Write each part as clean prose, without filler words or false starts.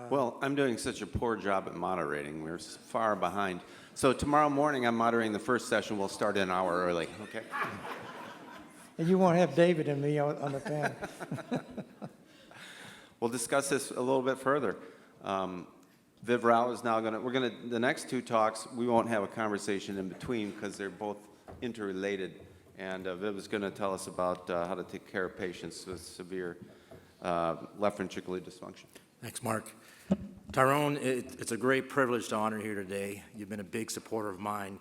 Well, I'm doing such a poor job at moderating. We're far behind. So tomorrow morning, I'm moderating the first session. We'll start an hour early, okay? And you won't have David and me on the panel. We'll discuss this a little bit further. Viv Rao is now the next two talks, we won't have a conversation in between because they're both interrelated. And Viv is going to tell us about how to take care of patients with severe left ventricular dysfunction. Thanks, Mark. Tyrone, it's a great privilege to honor here today. You've been a big supporter of mine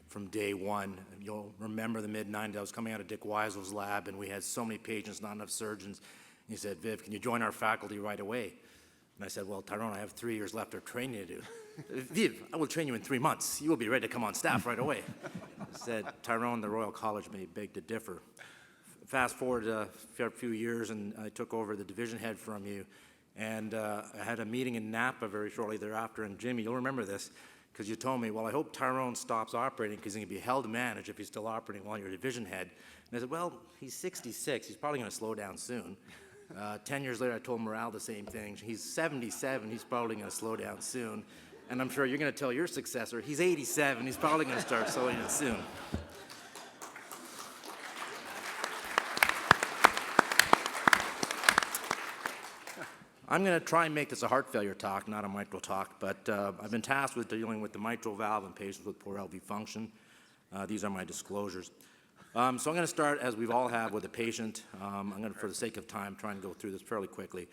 from day one. You'll remember the mid-90s, I was coming out of Dick Weisel's lab, and we had so many patients, not enough surgeons. And he said, Viv, can you join our faculty right away? And I said, well, Tyrone, I have 3 years left of training to do. Viv, I will train you in 3 months. You will be ready to come on staff right away. I said, Tyrone, the Royal College may beg to differ. Fast forward a few years, and I took over the division head from you. And I had a meeting in Napa very shortly thereafter. And Jimmy, you'll remember this, because you told me, well, I hope Tyrone stops operating because he's going to be held to manage if he's still operating while you're division head. And I said, well, he's 66. He's probably going to slow down soon. 10 years later, I told Morale the same thing. He's 77. He's probably going to slow down soon. And I'm sure you're going to tell your successor, he's 87. He's probably going to start slowing down soon. I'm going to try and make this a heart failure talk, not a mitral talk, but I've been tasked with dealing with the mitral valve in patients with poor LV function. These are my disclosures. So I'm going to start, as we've all have, with a patient. I'm going to, for the sake of time, try and go through this fairly quickly.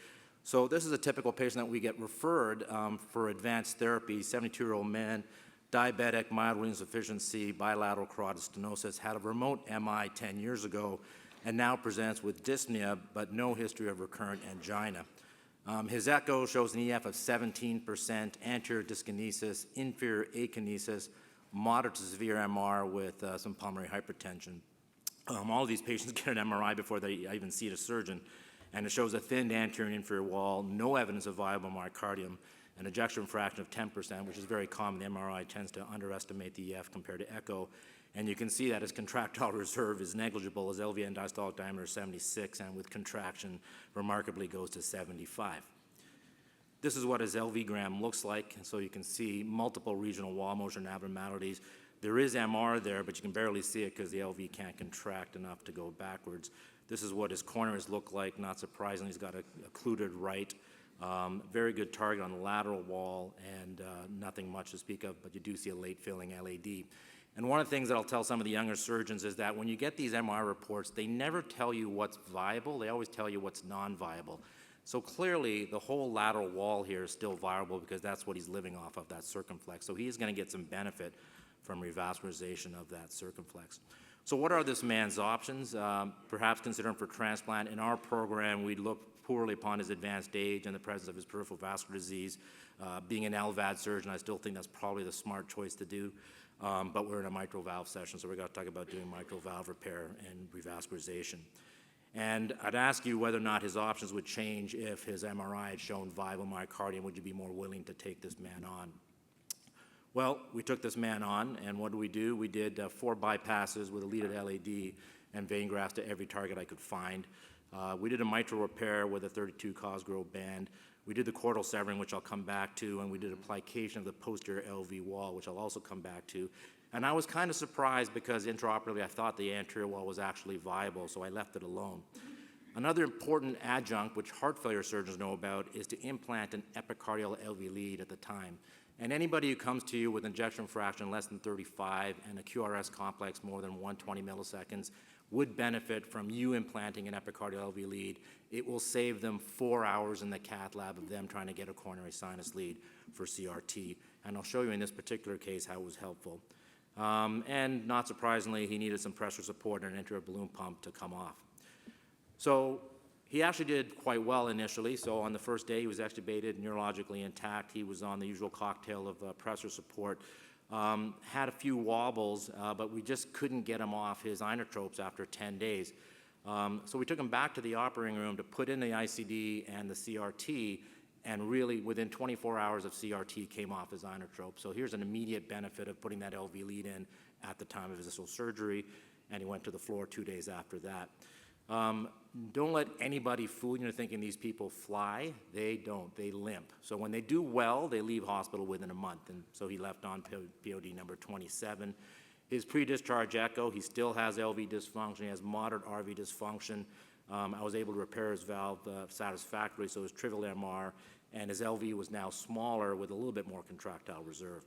So this is a typical patient that we get referred for advanced therapy, 72-year-old man, diabetic, mild renal insufficiency, bilateral carotid stenosis, had a remote MI 10 years ago, and now presents with dyspnea, but no history of recurrent angina. His echo shows an EF of 17%, anterior dyskinesis, inferior akinesis, moderate to severe MR with some pulmonary hypertension. All of these patients get an MRI before they even see a surgeon, and it shows a thinned anterior and inferior wall, no evidence of viable myocardium, an ejection fraction of 10%, which is very common. The MRI tends to underestimate the EF compared to echo. And you can see that his contractile reserve is negligible. His LV end diastolic diameter is 76, and with contraction, remarkably goes to 75. This is what his LV gram looks like, and so you can see multiple regional wall motion abnormalities. There is MR there, but you can barely see it because the LV can't contract enough to go backwards. This is what his corners look like. Not surprisingly, he's got a occluded right. Very good target on the lateral wall, and nothing much to speak of, but you do see a late filling LAD. And one of the things that I'll tell some of the younger surgeons is that when you get these MR reports, they never tell you what's viable, they always tell you what's non-viable. So clearly, the whole lateral wall here is still viable because that's what he's living off of, that circumflex. So he is going to get some benefit from revascularization of that circumflex. So what are this man's options? Perhaps consider him for transplant. In our program, we look poorly upon his advanced age and the presence of his peripheral vascular disease. Being an LVAD surgeon, I still think that's probably the smart choice to do. But we're in a mitral valve session, so we're going to talk about doing mitral valve repair and revascularization. And I'd ask you whether or not his options would change if his MRI had shown viable myocardium. Would you be more willing to take this man on? Well, we took this man on, and what did? We did 4 bypasses with a leaded LAD and vein grafts to every target I could find. We did a mitral repair with a 32 Cosgrove band. We did the chordal severing, which I'll come back to, and we did application of the posterior LV wall, which I'll also come back to. And I was kind of surprised because intraoperatively I thought the anterior wall was actually viable, so I left it alone. Another important adjunct, which heart failure surgeons know about, is to implant an epicardial LV lead at the time. And anybody who comes to you with injection fraction less than 35 and a QRS complex more than 120 milliseconds would benefit from you implanting an epicardial LV lead. It will save them 4 hours in the cath lab of them trying to get a coronary sinus lead for CRT. And I'll show you in this particular case how it was helpful. And not surprisingly, he needed some pressure support and an anterior balloon pump to come off. So he actually did quite well initially. So on the first day, he was extubated, neurologically intact. He was on the usual cocktail of pressure support. Had a few wobbles, but we just couldn't get him off his inotropes after 10 days. So we took him back to the operating room to put in the ICD and the CRT, and really within 24 hours of CRT came off his inotrope. So here's an immediate benefit of putting that LV lead in at the time of his initial surgery, and he went to the floor 2 days after that. Don't let anybody fool you into thinking these people fly. They don't. They limp. So when they do well, they leave hospital within a month. And so he left on POD number 27. His pre-discharge echo, he still has LV dysfunction. He has moderate RV dysfunction. I was able to repair his valve satisfactorily, so his trivial MR, and his LV was now smaller with a little bit more contractile reserve.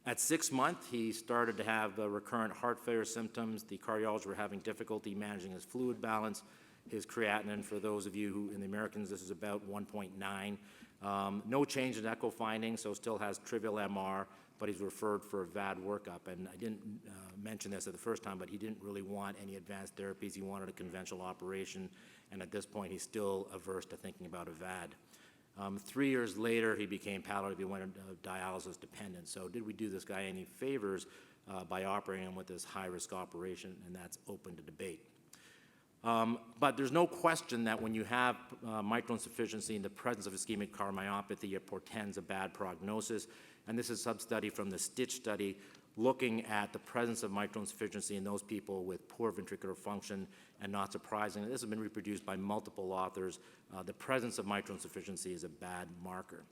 At 6 months, he started to have recurrent heart failure symptoms. The cardiologists were having difficulty managing his fluid balance. His creatinine, for those of you who, in the Americans, this is about 1.9. No change in echo findings, so still has trivial MR, but he's referred for a VAD workup. And I didn't mention this at the first time, but he didn't really want any advanced therapies. He wanted a conventional operation, and at this point, he's still averse to thinking about a VAD. 3 years later, he became palliative. He went dialysis dependent. So did we do this guy any favors by operating him with this high-risk operation? And that's open to debate. But there's no question that when you have mitral insufficiency in the presence of ischemic cardiomyopathy, it portends a bad prognosis. And this is a sub-study from the STITCH study looking at the presence of mitral insufficiency in those people with poor ventricular function, and not surprisingly, this has been reproduced by multiple authors, the presence of mitral insufficiency is a bad marker.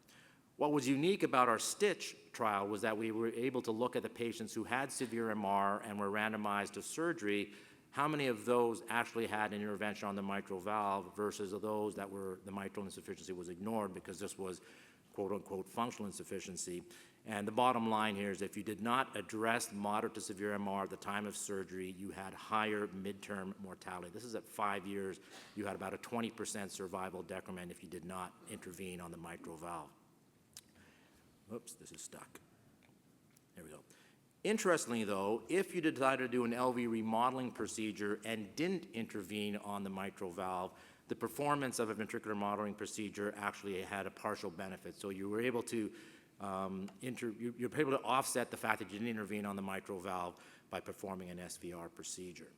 What was unique about our STITCH trial was that we were able to look at the patients who had severe MR and were randomized to surgery, how many of those actually had an intervention on the mitral valve versus those that were, the mitral insufficiency was ignored because this was quote-unquote functional insufficiency. And the bottom line here is if you did not address moderate to severe MR at the time of surgery, you had higher midterm mortality. This is at 5 years. You had about a 20% survival decrement if you did not intervene on the mitral valve. Oops, this is stuck. There we go. Interestingly, though, if you decided to do an LV remodeling procedure and didn't intervene on the mitral valve, the performance of a ventricular remodeling procedure actually had a partial benefit. So you were able to you're able to offset the fact that you didn't intervene on the mitral valve by performing an SVR procedure.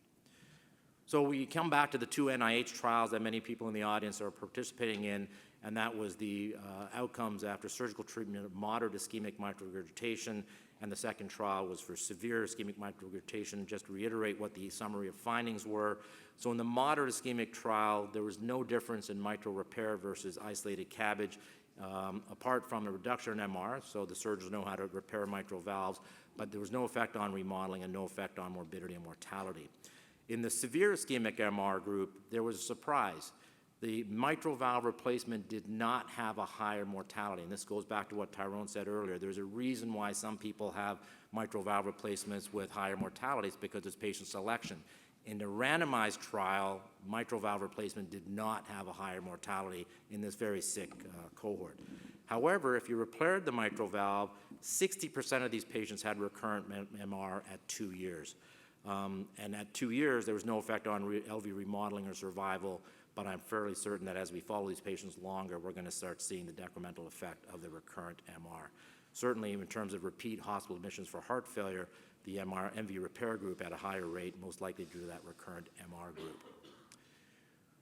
So we come back to the two NIH trials that many people in the audience are participating in, and that was the outcomes after surgical treatment of moderate ischemic mitral regurgitation, and the second trial was for severe ischemic mitral regurgitation. Just to reiterate what the summary of findings were. So in the moderate ischemic trial, there was no difference in mitral repair versus isolated CABG, apart from the reduction in MR, so the surgeons know how to repair mitral valves, but there was no effect on remodeling and no effect on morbidity and mortality. In the severe ischemic MR group, there was a surprise. The mitral valve replacement did not have a higher mortality, and this goes back to what Tirone said earlier. There's a reason why some people have mitral valve replacements with higher mortalities because it's patient selection. In the randomized trial, mitral valve replacement did not have a higher mortality in this very sick cohort. However, if you repaired the mitral valve, 60% of these patients had recurrent MR at 2 years. And at 2 years, there was no effect on LV remodeling or survival, but I'm fairly certain that as we follow these patients longer, we're going to start seeing the decremental effect of the recurrent MR. Certainly, in terms of repeat hospital admissions for heart failure, the MV repair group at a higher rate, most likely due to that recurrent MR group.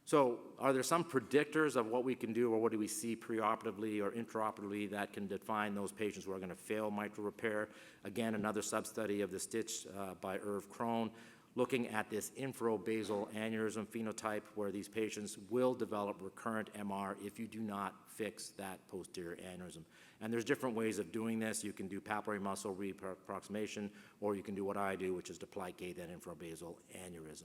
So are there some predictors of what we can do or what do we see preoperatively or intraoperatively that can define those patients who are going to fail mitral repair? Again, another sub-study of the STITCH by Irv Krohn, looking at this infrabasal aneurysm phenotype where these patients will develop recurrent MR if you do not fix that posterior aneurysm. And there's different ways of doing this. You can do papillary muscle reapproximation, or you can do what I do, which is to placate that infrabasal aneurysm.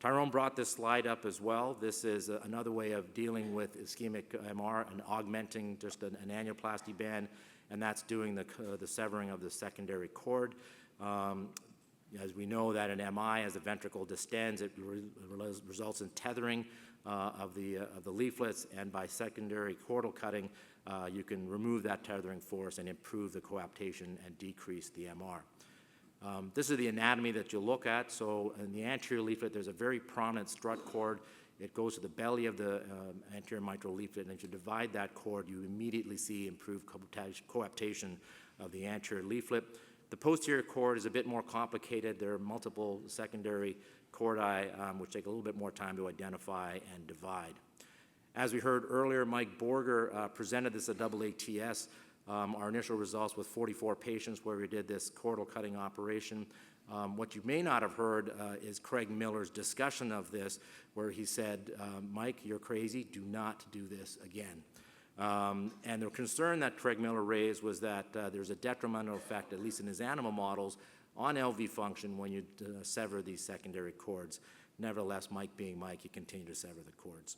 Tirone brought this slide up as well. This is another way of dealing with ischemic MR and augmenting just an annuloplasty band, and that's doing the severing of the secondary cord. As we know that in MI, as the ventricle distends, it results in tethering of the leaflets, and by secondary chordal cutting, you can remove that tethering force and improve the coaptation and decrease the MR. This is the anatomy that you look at. So in the anterior leaflet, there's a very prominent strut cord. It goes to the belly of the anterior mitral leaflet, and if you divide that cord, you immediately see improved coaptation of the anterior leaflet. The posterior cord is a bit more complicated. There are multiple secondary cordi, which take a little bit more time to identify and divide. As we heard earlier, Mike Borger presented this at AATS, our initial results with 44 patients where we did this chordal cutting operation. What you may not have heard is Craig Miller's discussion of this, where he said, Mike, you're crazy, do not do this again. And the concern that Craig Miller raised was that there's a detrimental effect, at least in his animal models, on LV function when you sever these secondary cords. Nevertheless, Mike being Mike, he continued to sever the cords.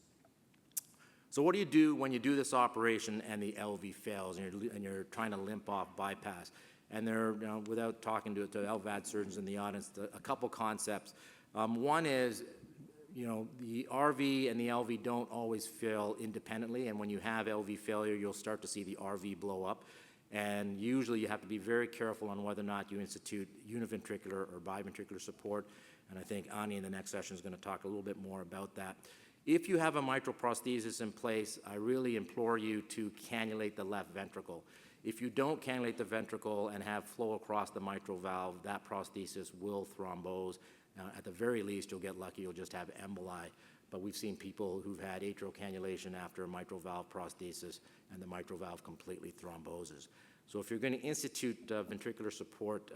So what do you do when you do this operation and the LV fails and you're trying to limp off bypass? And there, without talking to LVAD surgeons in the audience, a couple concepts. One is, the RV and the LV don't always fail independently, and when you have LV failure, you'll start to see the RV blow up. And usually you have to be very careful on whether or not you institute univentricular or biventricular support. And I think Ani in the next session is going to talk a little bit more about that. If you have a mitral prosthesis in place, I really implore you to cannulate the left ventricle. If you don't cannulate the ventricle and have flow across the mitral valve, that prosthesis will thrombose. At the very least, you'll get lucky, you'll just have emboli. But we've seen people who've had atrial cannulation after a mitral valve prosthesis, and the mitral valve completely thromboses. So if you're going to institute ventricular support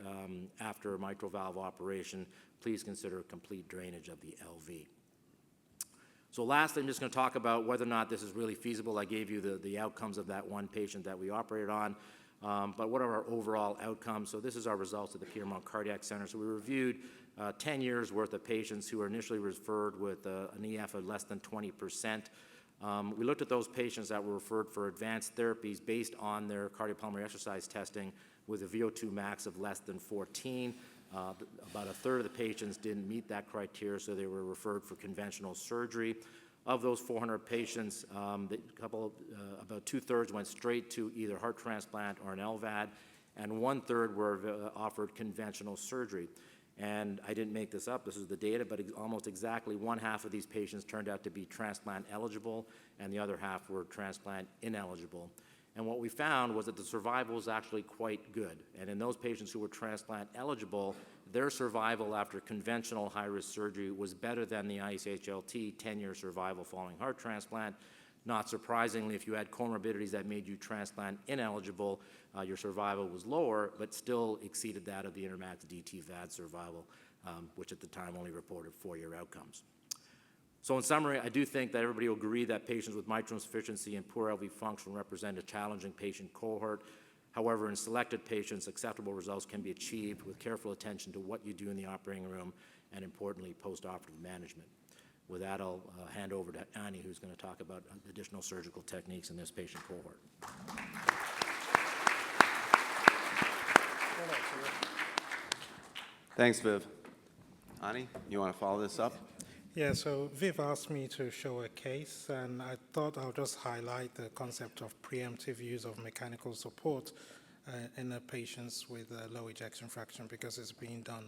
after a mitral valve operation, please consider complete drainage of the LV. So lastly, I'm just going to talk about whether or not this is really feasible. I gave you the outcomes of that one patient that we operated on, but what are our overall outcomes? So this is our results at the Piermont Cardiac Center. So we reviewed 10 years worth of patients who were initially referred with an EF of less than 20%. We looked at those patients that were referred for advanced therapies based on their cardiopulmonary exercise testing with a VO2 max of less than 14. About a third of the patients didn't meet that criteria, so they were referred for conventional surgery. Of those 400 patients, about two-thirds went straight to either heart transplant or an LVAD, and one-third were offered conventional surgery. And I didn't make this up, this is the data, but almost exactly one half of these patients turned out to be transplant eligible, and the other half were transplant ineligible. And what we found was that the survival was actually quite good. And in those patients who were transplant eligible, their survival after conventional high-risk surgery was better than the ICHLT 10-year survival following heart transplant. Not surprisingly, if you had comorbidities that made you transplant ineligible, your survival was lower, but still exceeded that of the Intermax DT VAD survival, which at the time only reported 4-year outcomes. So in summary, I do think that everybody will agree that patients with mitral insufficiency and poor LV function represent a challenging patient cohort. However, in selected patients, acceptable results can be achieved with careful attention to what you do in the operating room and, importantly, post-operative management. With that, I'll hand over to Ani, who's going to talk about additional surgical techniques in this patient cohort. Thanks, Viv. Ani, you want to follow this up? Yeah, so Viv asked me to show a case, and I thought I'll just highlight the concept of preemptive use of mechanical support in the patients with low ejection fraction, because it's being done